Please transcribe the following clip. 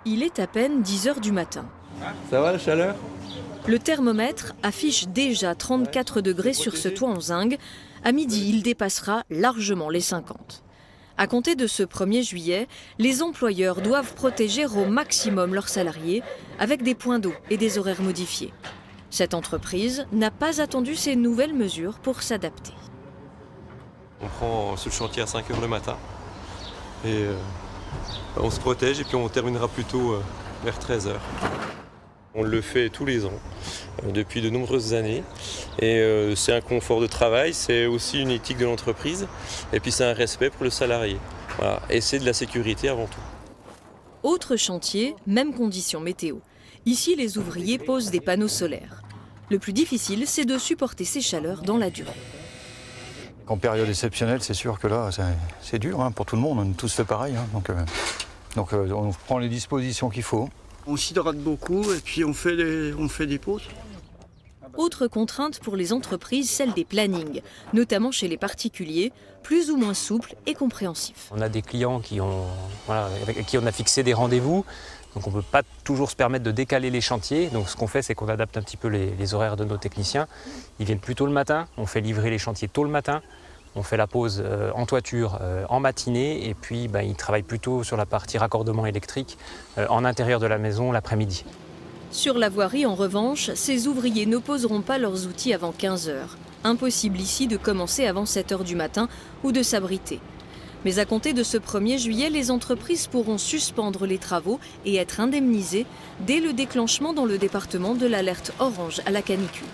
Il est à peine 10 h du matin. Ça va la chaleur? Le thermomètre affiche déjà 34 degrés sur ce toit en zinc. À midi, il dépassera largement les 50. À compter de ce 1er juillet, les employeurs doivent protéger au maximum leurs salariés avec des points d'eau et des horaires modifiés. Cette entreprise n'a pas attendu ces nouvelles mesures pour s'adapter. On prend ce chantier à 5 h le matin et on se protège et puis on terminera plus tôt vers 13 h. On le fait tous les ans, depuis de nombreuses années. Et c'est un confort de travail, c'est aussi une éthique de l'entreprise. Et puis c'est un respect pour le salarié. Voilà. Et c'est de la sécurité avant tout. Autre chantier, même conditions météo. Ici, les ouvriers posent des panneaux solaires. Le plus difficile, c'est de supporter ces chaleurs dans la durée. En période exceptionnelle, c'est sûr que là, c'est dur pour tout le monde. On tous fait pareil. Donc on prend les dispositions qu'il faut. On s'hydrate beaucoup et puis on fait des pauses. Autre contrainte pour les entreprises, celle des plannings, notamment chez les particuliers, plus ou moins souples et compréhensifs. On a des clients avec qui on a fixé des rendez-vous, donc on ne peut pas toujours se permettre de décaler les chantiers. Donc ce qu'on fait, c'est qu'on adapte un petit peu les horaires de nos techniciens. Ils viennent plus tôt le matin, on fait livrer les chantiers tôt le matin. On fait la pause en toiture en matinée et puis ils travaillent plutôt sur la partie raccordement électrique en intérieur de la maison l'après-midi. Sur la voirie, en revanche, ces ouvriers ne poseront pas leurs outils avant 15 h. Impossible ici de commencer avant 7 h du matin ou de s'abriter. Mais à compter de ce 1er juillet, les entreprises pourront suspendre les travaux et être indemnisées dès le déclenchement dans le département de l'alerte orange à la canicule.